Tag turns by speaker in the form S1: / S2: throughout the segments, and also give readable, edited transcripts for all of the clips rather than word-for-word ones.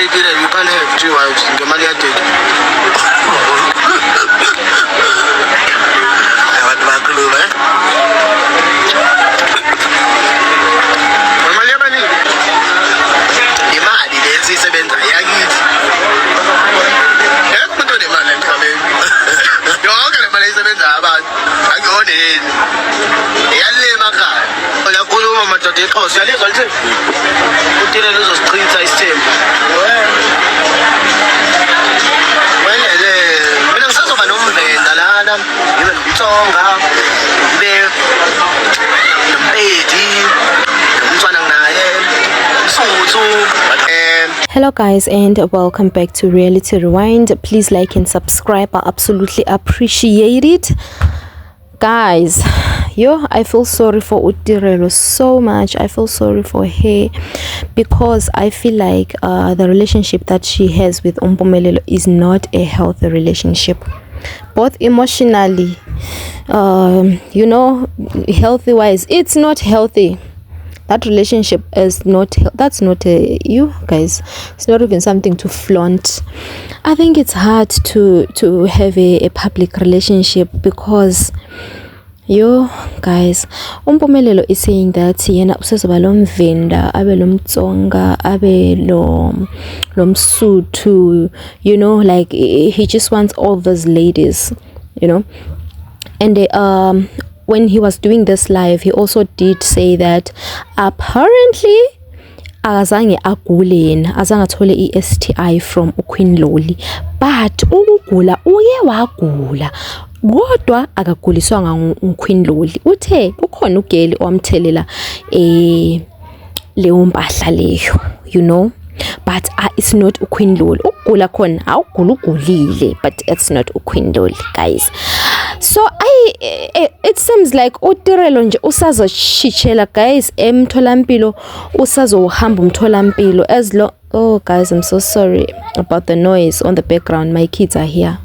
S1: you can't have 3 wives. Ngemali yadede. Abantu bakhuluma Imali yabaningi. Imali lezi isebenza yakithi. Umuntu onemali emhlabeni. Yonke le mali isebenza abantu. Akuyona yini. Iyalima emakhaya. Uyakhuluma madoda eXhosa yalizwa lithi uthile lozosichitha isithembu. Mina ngisazoba nomvenda lana, ngibe nomthonga, ngibe nompedi, nomntwana nginaye, umsuthu.
S2: Hello guys and welcome back to Reality Rewind. Please like and subscribe. I absolutely appreciate it. Guys, I feel sorry for Utirelo so much. I feel sorry for her because I feel like the relationship that she has with Mpumelelo is not a healthy relationship, both emotionally, healthy wise. It's not healthy. That relationship is not, that's not you guys, it's not even something to flaunt. I think it's hard to have a public relationship because guys, Mpumelelo is saying that yena usezoba lo mvenda, abe lo mtsonga, abe lo msuthu, like he just wants all those ladies, and when he was doing this live, he also did say that apparently azange athole i-STI from uQueen Loli, but ukugula uye wagula kodwa akaguliswanga nguQueen Loli. Uthe ukhona ugeli owamthelela leyo mpahla leyo, but it's not uQueen Loli. Ukugula khona awugulile, but it's not uQueen Loli, guys. So it seems like Utirelo nje usazoshitshela guys emtholampilo, usazohamba umtholampilo as long. Oh guys, I'm so sorry about the noise on the background. My kids are here,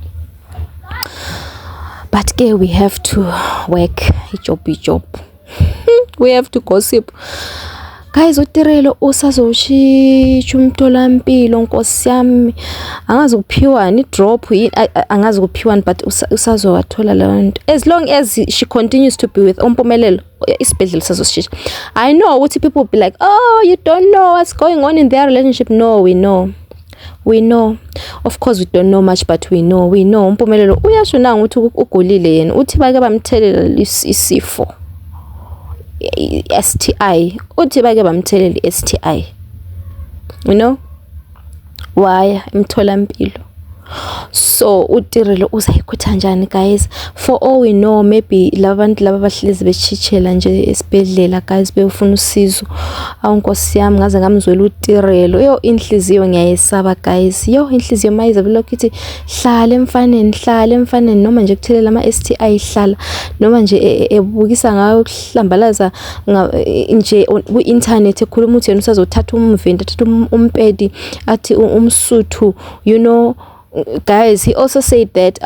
S2: but we have to work job. We have to gossip. Guys, Utirelo usazoshitsha umtholampilo, nkosi yami, angazi kuphiwa ni drop, angazi kuphiwa, but usazowathola lonto as long as she continues to be with Mpumelelo. Isibhedlela sazoshitsha. I know what people be like, oh, you don't know what's going on in their relationship. No, we know. Of course we don't know much, but we know Mpumelelo uyasho na ukuthi ugulile yena, uthi bake bamthelela isifo STI, uthi bake bamthelela STI, why emtholampilo. So Utirelo uzayikhutha njani guys? For all we know, maybe labantu laba bahlezi bechitshela nje esibhedlela guys, befuna usizo. Awunkosi yami ngaze ngamzwela Utirelo. Inhliziyo ngiyayesaba guys. Inhliziyo mayize lokho ithi hlala emfaneni noma nje kuthelela ama STI, hlala noma nje ebukisa ngayo kuhlambalaza nje ku internet, ekhuluma uthi yena usazothatha umvenda, thatha umpedi, athi umsuthu, Guys, he also said that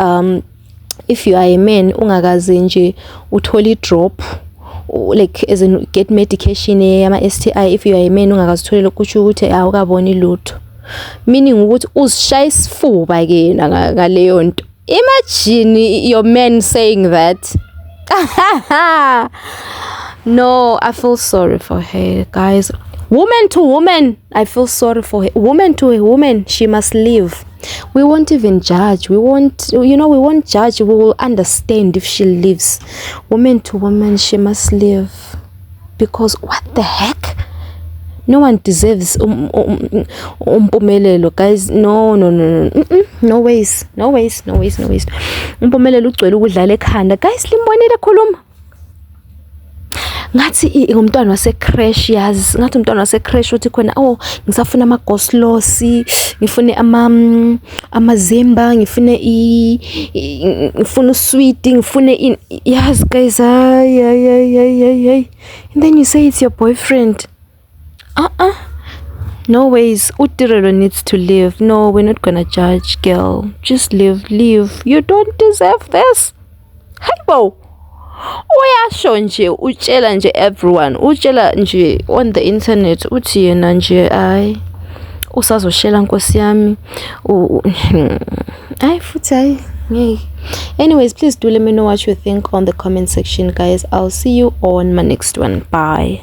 S2: if you are a man ungakaze nje utholi drop, like as in get medication ama STI, if you are a man ungakazitholela kusho ukuthi awukaboni lutho, meaning ukuthi uzishaya isifuba ke ngaleyo nto. Imagine your man saying that. No, I feel sorry for her, guys. Woman to woman, I feel sorry for her. Woman to a woman, she must live. We won't even judge. We won't judge. We will understand if she lives. Woman to woman, she must live. Because what the heck? No one deserves Mpumelelo, guys. No. No ways. Mpumelelo ugcwele ukudlala ekhanda. Guys, limbonile khuluma. Ngathi ngumntwana wase crash, yazi ngathi umntwana wase crash uthi khona ngisafuna ama goslosi, ngifune amazemba, ngifune sweet, ngifune yes guys, and then you say it's your boyfriend. No ways. Utirelo needs to live. No, we're not gonna judge, girl. Just live. You don't deserve this. Hypo. Uyasho nje utshela nje everyone, utshela nje on the internet uthi yena nje usazoshela nkosi yami hayi futhi hayi ngeke. Anyways, please do let me know what you think on the comment section, guys. I'll see you on my next one. Bye.